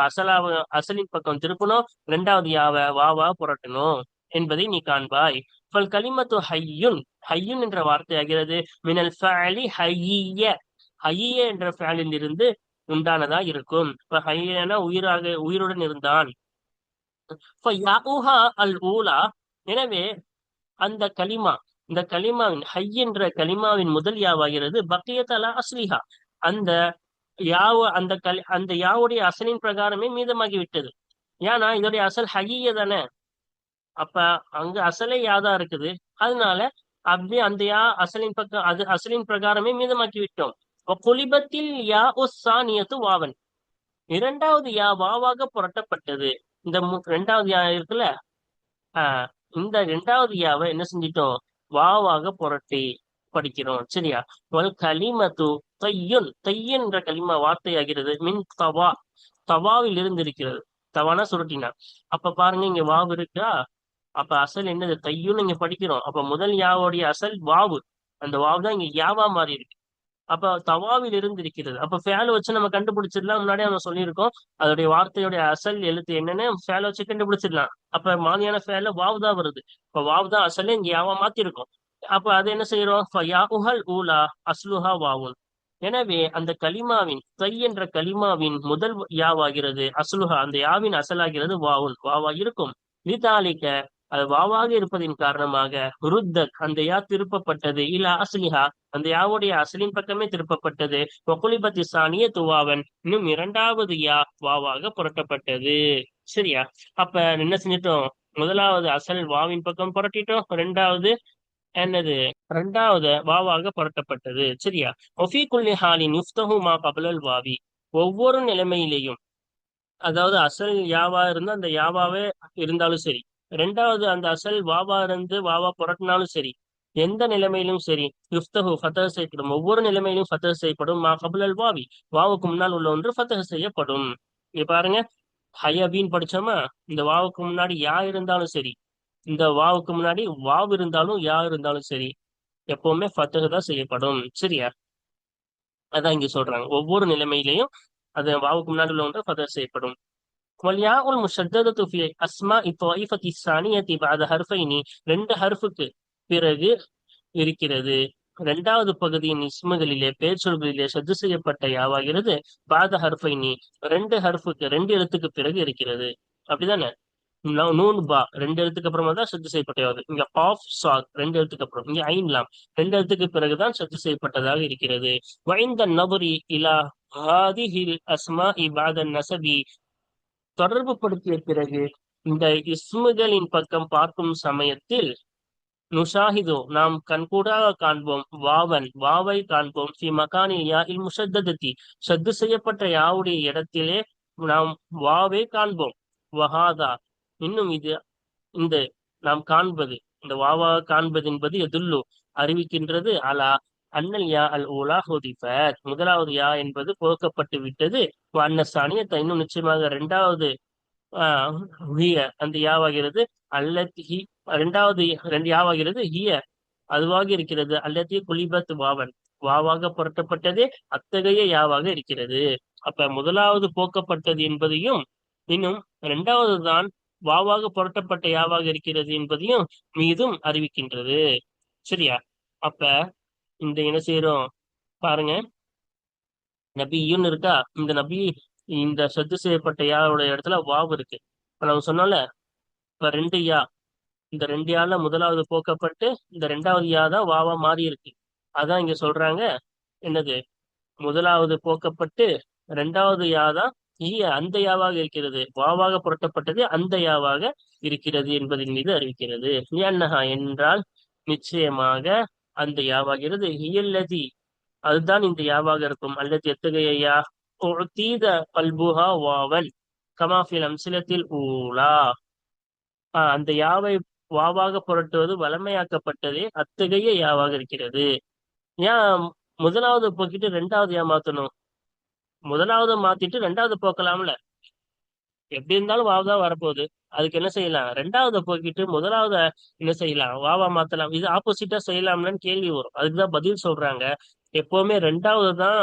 அசலின் பக்கம் திருப்பணும், இரண்டாவது யாவ வாவா புரட்டணும் என்பதை நீ காண்பாய். ஃபல் கலிமத்து ஹையுன், ஹையுன் என்ற வார்த்தை ஆகிறது மினல் ஃபஅலி ஹைய, ஹைய என்ற ஃபஅலில் இருந்து உண்டானதா இருக்கும். இப்ப ஹையனா உயிருடன் இருந்தான். அல் ஊலா, எனவே அந்த கலிமா, இந்த கலிமாவின் ஹை என்ற கலிமாவின் முதல் யாவாகிறது பக்கியத் அலா அஸ்லிஹா, அந்த அந்த யாவுடைய அசலின் பிரகாரமே மீதமாகி விட்டது. ஏன்னா இதோடைய அசல் ஹைய தானே, அப்ப அங்க அசலே யாதான் இருக்குது. அதனால அப்படியே அந்த யா அசலின் பக்கம் அது அசலின் பிரகாரமே மீதமாக்கி விட்டோம். கொலிபத்தில் யா உஸ்ஸானியத்து வாவன், இரண்டாவது யா வாவாக புரட்டப்பட்டது. இந்த இரண்டாவது யா இருக்குல்ல, ஆஹ் இந்த இரண்டாவது யாவை என்ன செஞ்சிட்டோம், வாவாக புரட்டி படிக்கிறோம். சரியா? வல் கலிமத்து தையுன், தையன் என்ற கலிமா வார்த்தையாகிறது மின் தவா, தவாவில் இருந்து இருக்கிறது. தவானா சுருட்டினா. அப்ப பாருங்க இங்க வாவு இருக்கா, அப்ப அசல் என்னது, தையுன்னு இங்க படிக்கிறோம். அப்ப முதல் யாவோடைய அசல் வாவு, அந்த வாவு தான் இங்க யாவா மாறி இருக்கு. அப்ப தவாவில் இருந்து இருக்கிறது. அப்ப ஃபேல வச்சு நம்ம கண்டுபிடிச்சிடலாம். முன்னாடியே நம்ம சொல்லியிருக்கோம் அதோடைய வார்த்தையுடைய அசல் எழுத்து என்னன்னு ஃபேல வச்சு கண்டுபிடிச்சிடலாம். அப்ப மாதிரியான ஃபேல வாவு தான் வருது. இப்ப வாவு தான் அசல்ல இங்க யாவா மாத்திருக்கோம். அப்ப அது என்ன செய்யறோம், ஊலா அஸ்லுஹா வாவுன். எனவே அந்த கலிமாவின் தை என்ற கலிமாவின் முதல் யாவாகிறது அஸ்லுஹா, அந்த யாவின் அசலாகிறது வாவுன், வாவா இருக்கும். லிதாலிக்க, அது வாவாக இருப்பதின் காரணமாக ருத்தத், அந்த யா திருப்பப்பட்டது. இல்ல அஸ்லிஹா, அந்த யாவுடைய அசலின் பக்கமே திருப்பப்பட்டது. ஒகுலிபத்தி சானிய துவாவன், இன்னும் இரண்டாவது யா வாவாக புரட்டப்பட்டது. சரியா? அப்ப என்ன செஞ்சிட்டோம், முதலாவது அசல் வாவின் பக்கம் புரட்டிட்டோம், இரண்டாவது என்னது, இரண்டாவது வாவாக புரட்டப்பட்டது. சரியா? ஒஃபி குல்லி ஹாலின் யுஃப்தஹு மா கபலல் வாவி, ஒவ்வொரு நிலைமையிலேயும், அதாவது அசல் யாவா இருந்தா அந்த யாவாவே இருந்தாலும் சரி, ரெண்டாவது அந்த அசல் வாவா இருந்து வாவா புரட்டினாலும் சரி, எந்த நிலைமையிலும் சரி யுஃப்தஹு ஃபதஹ் செய்யப்படும், ஒவ்வொரு நிலைமையிலும் ஃபதஹ் செய்யப்படும். மா கபுலல் வாவி, வாவுக்கு முன்னால் உள்ள ஒன்று ஃபதஹ் செய்யப்படும். இங்க பாருங்க, ஹயபீன் படிச்சோமா, இந்த வாவுக்கு முன்னாடி யா இருந்தாலும் சரி, இந்த வாவுக்கு முன்னாடி வாவு இருந்தாலும் யா இருந்தாலும் சரி, எப்பவுமே ஃபதஹ் தான் செய்யப்படும். சரியா? அதான் இங்க சொல்றாங்க, ஒவ்வொரு நிலைமையிலையும் அது வாவுக்கு முன்னாடி உள்ள ஒன்று ஃபதஹ் செய்யப்படும். والياء المشددة في أسماء الطائفة الثانية بعد حرفين, ரெண்டு ஹர்ஃபுக்கு பிறகு இருக்கிறது. இரண்டாவது பகுதியின் இஸ்முகளிலே பேர் சொல்களிலே சத்து செய்யப்பட்ட யாவாகிறது பாத ஹர்ஃபைனி, ரெண்டு ஹர்ஃபுக்கு ரெண்டு எழுத்துக்கு பிறகு இருக்கிறது. அப்படிதானே? நூன் பா ரெண்டு எழுத்துக்கு அப்புறமா தான் சத்து செய்யப்பட்ட யாவது. இங்க ஆஃப் சாத் ரெண்டு எழுத்துக்கு அப்புறம், இங்க ஐன்லாம் ரெண்டு எழுத்துக்கு பிறகுதான் சத்து செய்யப்பட்டதாக இருக்கிறது. வைந்த நபுரி இலா ஹாதிஹில் அஸ்மா இபாத நசபி, தொடர்பு படுத்திய பிறகு இந்த இஸ்முகளின் பக்கம் பார்க்கும் சமயத்தில் நுஷாஹிதோ, நாம் கண்கூடாக காண்போம், வாவன் வாவை காண்போம், ஃபி மகானில் யா இல் முஷத்ததி, சத்து செய்யப்பட்ட யாவுடைய இடத்திலே நாம் வாவை காண்போம். வஹாதா, இன்னும் இது, இந்த நாம் காண்பது, இந்த வாவாக காண்பது என்பது எதுல்லு அறிவிக்கின்றது, அலா அன்னல் யா அல் ஊலா ஹுதிஃபத், முதலாவது யா என்பது போக்கப்பட்டு விட்டது. அன்ன சானியத்தை, இன்னும் நிச்சயமாக இரண்டாவது ஹிய அந்த யாவாகிறது, அல்லத்தி இரண்டாவது ரெண்டு யாவாகிறது ஹிய அதுவாக இருக்கிறது, அல்லத்தி குலிபத் வாவன் வாவாக புரட்டப்பட்டதே அத்தகைய யாவாக இருக்கிறது. அப்ப முதலாவது போக்கப்பட்டது என்பதையும், இன்னும் இரண்டாவது தான் வாவாக புரட்டப்பட்ட யாவாக இருக்கிறது என்பதையும் மீதும் அறிவிக்கின்றது. சரியா? அப்ப இந்த என்ன செய்யறோம் பாருங்க, நபியுன்னு இருக்கா, இந்த நபி, இந்த சத்து செய்யப்பட்ட யாவுடைய இடத்துல வாவு இருக்கு. இப்ப நம்ம சொன்னோம்ல, இப்ப ரெண்டு யா, இந்த ரெண்டு யால முதலாவது போக்கப்பட்டு இந்த ரெண்டாவது யா தான் வாவா மாறி இருக்கு. அதான் இங்க சொல்றாங்க, என்னது, முதலாவது போக்கப்பட்டு ரெண்டாவது யா தான் அந்த யாவாக இருக்கிறது, வாவாக புரட்டப்பட்டது அந்த யாவாக இருக்கிறது என்பதின் மீது அறிவிக்கிறது. ஏன்னஹா என்றால் நிச்சயமாக அந்த யாவாகிறது ஹியல்லதி, அதுதான் இந்த யாவாக இருக்கும். அல்லது எத்தகைய யா, உத்தீத கல்புஹா வாவன் கமாஃபில் அம்சிலத்தில் ஊலா, அந்த யாவை வாவாக புரட்டுவது வளமையாக்கப்பட்டதே அத்தகைய யாவாக இருக்கிறது. ஏன் முதலாவது போக்கிட்டு ரெண்டாவது யா மாத்தணும், முதலாவது மாத்திட்டு ரெண்டாவது போக்கலாம்ல, எப்படி இருந்தாலும் வாவ் தான் வரப்போகுது. அதுக்கு என்ன செய்யலாம், ரெண்டாவது போக்கிட்டு முதலாவது என்ன செய்யலாம், வாவா மாத்தலாம். இது ஆப்போசிட்டா செய்யலாம்லன்னு கேள்வி வரும். அதுக்குதான் பதில் சொல்றாங்க, எப்பவுமே ரெண்டாவது தான்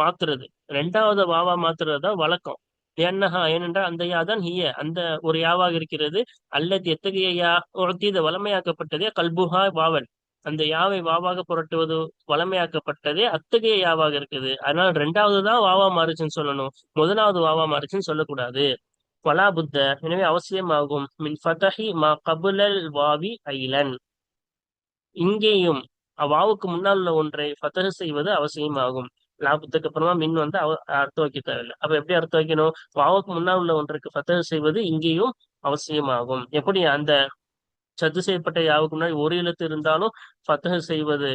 மாத்துறது. ரெண்டாவது வாவா மாத்துறது தான் வழக்கம். ஏன்னஹா ஏனென்றால் அந்த யா தான் ஹிய அந்த ஒரு யாவாக இருக்கிறது. அல்லது எத்தகைய யா உறுத்தீத வளமையாக்கப்பட்டதே கல்புஹா வாவன். அந்த யாவை வாவாக புரட்டுவது வளமையாக்கப்பட்டதே அத்தகைய யாவாக இருக்குது. அதனால ரெண்டாவது தான் வாவா மாறுச்சுன்னு சொல்லணும், முதலாவது வாவா மாறுச்சுன்னு சொல்லக்கூடாது. வலா புத்த எனவே அவசியமாகும் மின் ஃபதஹி மா கபுலல் வாவி ஐலன். இங்கேயும் அவ்வாவுக்கு முன்னால் உள்ள ஒன்றை ஃபதஹ் செய்வது அவசியமாகும். லாபத்துக்கு அப்புறமா மின் வந்து அர்த்தம் வைக்க தேவையில்லை. அப்ப எப்படி அர்த்தம் வைக்கணும்? வாவுக்கு முன்னால் உள்ள ஒன்றுக்கு ஃபதஹ் செய்வது இங்கேயும் அவசியமாகும். எப்படி அந்த சத்து செய்யப்பட்ட யாவுக்கு முன்னாடி ஒரு எழுத்து இருந்தாலும் ஃபதஹ் செய்வது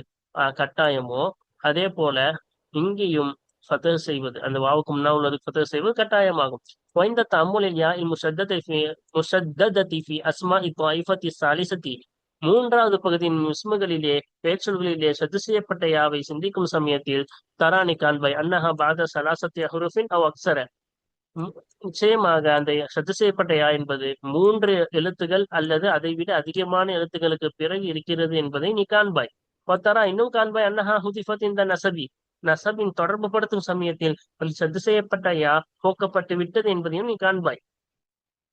கட்டாயமோ, அதே போல இங்கேயும் ஃபதஹ் செய்வது அந்த வாவுக்கு முன்னால் உள்ளதுக்கு ஃபதஹ் செய்வது கட்டாயமாகும். وعند تأمل الياء المشددة في أسماء الطائفة الثالثة மூன்றாவது பகுதியின் இஸ்முகளிலே பேச்சொல்களிலே சத்து செய்யப்பட்ட யாவை சிந்திக்கும் சமயத்தில் தரானி காண்பாய் அன்னஹா பாத சலாசத்தி அஹ்ருஃபின் அவ் அக்ஸர. நிச்சயமாக அந்த சத்து செய்யப்பட்ட யா என்பது மூன்று எழுத்துகள் அல்லது அதைவிட அதிகமான எழுத்துக்களுக்கு பிறகு இருக்கிறது என்பதை நீ காண்பாய். ஒத்தரா இன்னும் காண்பாய் அன்னஹா ஹுதிஃபத் இந்த நசபி நசபின் தொடர்பு படுத்தும் சமயத்தில் அந்த சத்து செய்யப்பட்ட யா போக்கப்பட்டு விட்டது என்பதையும் நீ காண்பாய்.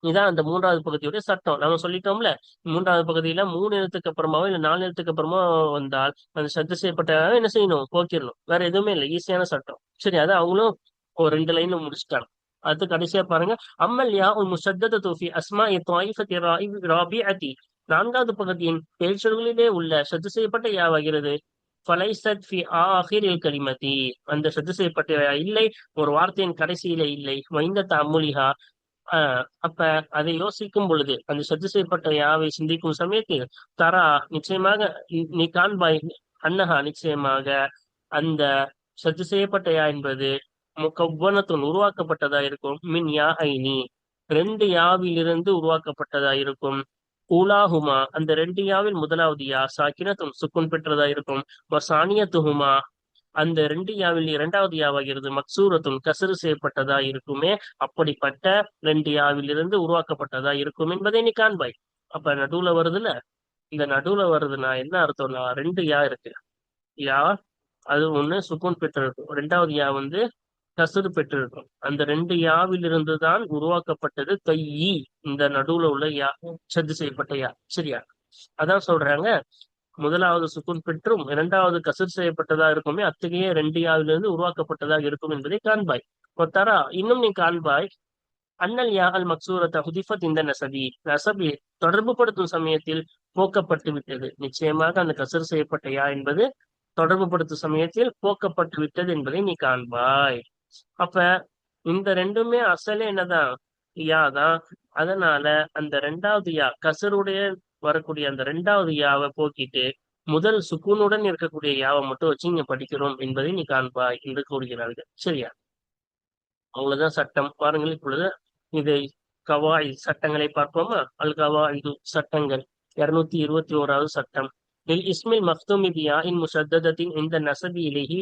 இதான் அந்த மூன்றாவது பகுதியுடைய சட்டம். நம்ம சொல்லிட்டோம்ல, மூன்றாவது பகுதியில 3 எழுத்துக்கு அப்புறமாவோ இல்ல 4 எழுத்துக்கு அப்புறமா வந்தால் அந்த சத்து செய்யப்பட்ட என்ன செய்யணும்? போக்கிடணும். வேற எதுவுமே இல்லை, ஈஸியான சட்டம். சரி, அதை அவங்களும் ஒரு 2 லைன்ல முடிச்சுட்டாங்க. அடுத்து கடைசியா பாருங்க, அம்மல் யா உல் முஷத்தத தூஃபி அஸ்மா இ ராபிஅதி. நான்காவது பகுதியின் பெயர்ச்சொல்களிலே உள்ள சத்து செய்யப்பட்ட யாவாகிறது ஃபலைசத் ஃபி ஆஹிரில் கலிமதி. அந்த சத்து செய்யப்பட்ட யா இல்லை, ஒரு வார்த்தையின் கடைசியில இல்லை. வைந்த தமுலிஹா அப்ப அதை யோசிக்கும் பொழுது அந்த சத்து செய்யப்பட்ட யாவை சிந்திக்கும் சமயத்தில் தரா நிச்சயமாக நீ காண்பாய் அன்னஹா நிச்சயமாக அந்த சத்து செய்யப்பட்ட யா என்பது முக்கவ்வனத்துன் உருவாக்கப்பட்டதா இருக்கும். மின் யா ஐனி 2 யாவிலிருந்து உருவாக்கப்பட்டதா இருக்கும். ஊலாஹுமா அந்த 2 யாவில் முதலாவது யா சாக்கினத்தும் சுக்குன் பெற்றதா இருக்கும். சானியத்துஹுமா அந்த 2 யாவில் 2வது யாவாகிறது மக்சூரத்தும் கசரு செய்யப்பட்டதா இருக்குமே. அப்படிப்பட்ட 2 யாவில் இருந்து உருவாக்கப்பட்டதா இருக்கும் என்பதை நீ காண்பாய். அப்ப நடுவுல வருதுல்ல, இந்த நடுவுல வருதுன்னா என்ன அர்த்தம்னா 2 யா இருக்கு. யா அது ஒண்ணு சுக்கூன் பெற்றிருக்கும், 2வது யா வந்து கசரு பெற்றிருக்கும். அந்த 2 யாவில் இருந்து தான் உருவாக்கப்பட்டது கையி இந்த நடுவுல உள்ள யா சத்து செய்யப்பட்ட யா. சரியா? அதான் சொல்றாங்க, முதலாவது சுக்குன் பெற்றும் 2வது கசர் செய்யப்பட்டதா இருக்குமே அத்தகைய 2 யாவிலிருந்து உருவாக்கப்பட்டதாக இருக்கும் என்பதை காண்பாய். தரா இன்னும் நீ காண்பாய் அன்னல் யா அல் மக்சூரத் ஹுதிஃபத் இந்த நசபி நசபி தொடர்பு படுத்தும் சமயத்தில் போக்கப்பட்டு விட்டது. நிச்சயமாக அந்த கசர் செய்யப்பட்ட யா என்பது தொடர்பு படுத்தும் சமயத்தில் போக்கப்பட்டு விட்டது என்பதை நீ காண்பாய். அப்ப இந்த ரெண்டுமே அசலே என்னதான்? யா தான். அதனால அந்த 2வது யா கசருடைய வரக்கூடிய அந்த 2வது யாவை போக்கிட்டு முதல் சுக்கூனுடன் இருக்கக்கூடிய யாவை மட்டும் வச்சு இங்க படிக்கிறோம் என்பதை நீ காண்பாய் என்று கூறுகிறார்கள். சரியா? அவ்வளவுதான் சட்டம். பாருங்கள், இப்பொழுது இதை கவாய் சட்டங்களை பார்ப்போமா? அல் கவாயிது சட்டங்கள். 221வது சட்டம். இஸ்மில் மக்தூமி பியா இன் முஷத்ததத்தின் இந்த நசபி இலேஹி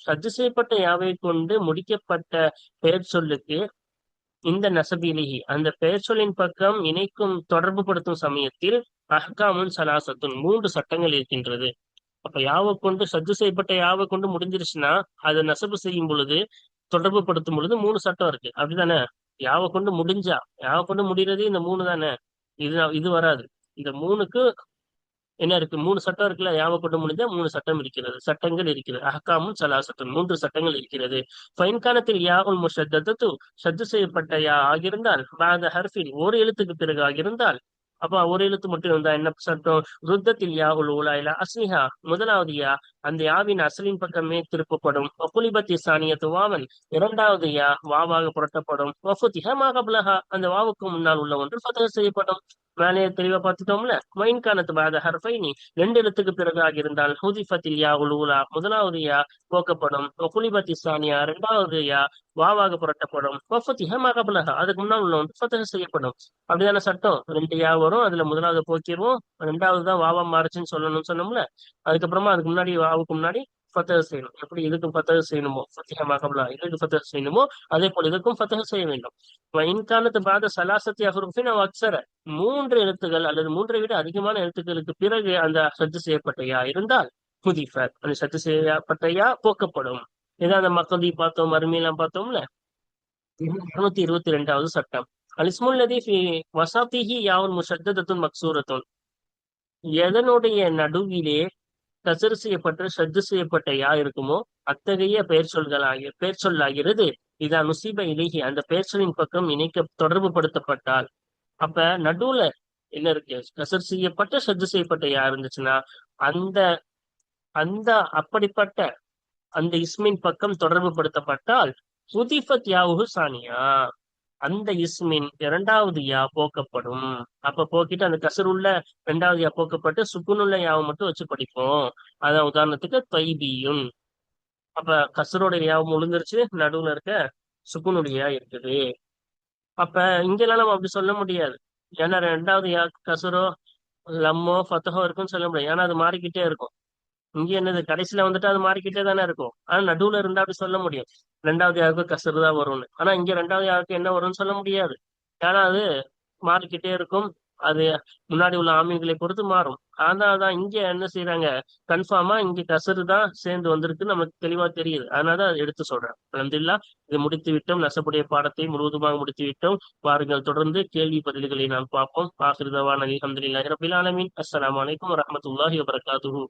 ரத்து செய்யப்பட்ட யாவை கொண்டு முடிக்கப்பட்ட பெயர் சொல்லுக்கு இந்த நசபிலிஹி அந்த பெயர் சொல்லின் பக்கம் இணைக்கும் தொடர்பு படுத்தும் சமயத்தில் அஹ்காமுன் சலாசத்துன் 3 சட்டங்கள் இருக்கின்றது. அப்ப யாவை கொண்டு சத்து செய்யப்பட்ட யாவை கொண்டு முடிஞ்சிருச்சுன்னா அதை நசபு செய்யும் பொழுது தொடர்பு படுத்தும் பொழுது 3 சட்டம் இருக்கு. அப்படிதானே? யாவை கொண்டு முடிஞ்சா யாவை கொண்டு முடிகிறது இந்த 3 தானே. இது வராது. இந்த 3க்கு என்ன இருக்கு? 3 சட்டம் இருக்குல்ல. யாவை கொண்டு முடிஞ்சா 3 சட்டம் இருக்கிறது, சட்டங்கள் இருக்கிறது. அஹ்காமும் சலாசத்தும் 3 சட்டங்கள் இருக்கிறது. ஃபைன்கானத்தில் யா உல் முஷத்தத்து சத்து செய்யப்பட்ட யா ஆகியிருந்தால் பாத ஹர்ஃபின் ஒரு எழுத்துக்கு பிறகு ஆகியிருந்தால் அப்ப ஒரு எழுத்து மட்டும் இருந்தா என்ன சட்டம்? ருத்தத்தில் யா உல் உலா இலா அஸ்லிஹா முதலாவது யா அந்த யாவின் அசலின் பக்கமே திருப்பப்படும். ஒப்புலிபத்தி சானியத்து வாவன் 2வது யா வாவாக புரட்டப்படும். வஃபுதிஹ மா கப்லஹா அந்த வாவுக்கு முன்னால் உள்ள ஒன்று ஃபதஹ் செய்யப்படும். மேலே தெளிவா பார்த்துட்டோம்ல. மைன்கானத்து பாத ஹர்ஃபைனி 2 எழுத்துக்கு பிறகு ஆகியிருந்தால் ஹுதிஃபத்தில் யா உல் உலா முதலாவது யா போக்கப்படும். ஒப்புலிபத்தி சானியா 2வது யா வாவாக புரட்டப்படும். வஃபுதிஹ மா கப்லஹா அதுக்கு முன்னால் உள்ள ஒன்று ஃபதஹ் செய்யப்படும். அப்படிதான சட்டம்? 2 யா வரும், அதுல முதலாவது போக்கிடுவோம், 2வது தான் வாவா மாறுச்சுன்னு சொல்லணும்னு சொன்னோம்ல. அதுக்கப்புறமா அதுக்கு முன்னாடி வாவுக்கு முன்னாடி ஃபதஹ் செய்யணும். எப்படி இதுக்கும் ஃபதஹ் செய்யணுமோ, ஃபத்திஹ மா கப்லஹா இதுக்கு ஃபதஹ் செய்யணுமோ அதே போல இதுக்கும் ஃபதஹ் செய்ய வேண்டும். இன்கானத்து பாத சலாசத்தி அஹ்ருஃபின் அவ் அக்ஸர 3 எழுத்துகள் அல்லது 3ஐ விட அதிகமான எழுத்துக்களுக்கு பிறகு அந்த சத்து செய்யப்பட்ட யா இருந்தால் ஹுதிஃபத் அந்த சத்து செய்யப்பட்ட யா போக்கப்படும். இதான் அந்த மக்கதி பார்த்தோம், மறுமையெல்லாம் பார்த்தோம்ல. 222வது சட்டம். அலிஸ்முல் லதீ ஃபி வசாத்திஹி யாவுன் முஷத்ததத்துன் மக்சூரத்துன். எதனுடைய நடுவிலே கசர் செய்யப்பட்ட ஷத்து செய்யப்பட்ட யா இருக்குமோ அத்தகைய பெயர் சொல்லாகிறது. இதா நுசீப இலேஹி, அந்த பெயர் சொல்லின் பக்கம் தொடர்பு படுத்தப்பட்டால். அப்ப நடுவுல என்ன இருக்கு? கசர் செய்யப்பட்ட ஷத்து செய்யப்பட்ட யா இருந்துச்சுன்னா அந்த அந்த அப்படிப்பட்ட அந்த இஸ்மின் பக்கம் தொடர்பு படுத்தப்பட்டால் உதிஃபத் யாவுஹு சானியா, அந்த இஸ்மின் இரண்டாவது யா போக்கப்படும். அப்ப போக்கிட்டு அந்த கசருள்ள இரண்டாவது யா போக்கப்பட்டு சுக்குனுள்ள யாவை மட்டும் வச்சு படிப்போம். அதான் உதாரணத்துக்கு தைபியுன். அப்ப கசரோட யாவும் முழுந்துருச்சு, நடுவுல இருக்க சுக்குனுடைய யா இருக்குது. அப்ப இங்கெல்லாம் நம்ம அப்படி சொல்ல முடியாது. ஏன்னா ரெண்டாவது யா கசரோ லம்மோ ஃபத்தஹோ இருக்குன்னு சொல்ல முடியாது. ஏன்னா அது மாறிக்கிட்டே இருக்கும். இங்க என்னது, கடைசியில வந்துட்டு அது மாறிக்கிட்டே தானே இருக்கும். ஆனா நடுவுல இருந்தா அப்படி சொல்ல முடியும், ரெண்டாவது யாருக்கு கசரு தான் வரும்னு. ஆனா இங்க ரெண்டாவது யாருக்கு என்ன வரும்னு சொல்ல முடியாது. ஏன்னா அது மாறிக்கிட்டே இருக்கும். அது முன்னாடி உள்ள ஆமீன்களை பொறுத்து மாறும். அதனாலதான் இங்க என்ன செய்யறாங்க, கன்ஃபார்மா இங்க கசரு தான் சேர்ந்து வந்திருக்கு, நமக்கு தெளிவா தெரியுது. அதனாலதான் அதை எடுத்து சொல்றேன். அல்ஹம்துலில்லாஹ், இது முடித்து விட்டோம். நசபுடைய பாடத்தை முழுவதுமாக முடித்து விட்டோம். வாருங்கள், தொடர்ந்து கேள்வி பதில்களை நாம் பார்ப்போம். ஆகிரு தவானா அல்ஹம்துலில்லாஹி ரப்பில் ஆலமீன். அஸ்ஸலாமு அலைக்கும் வரஹ்மத்துல்லாஹி வபரகாத்துஹு.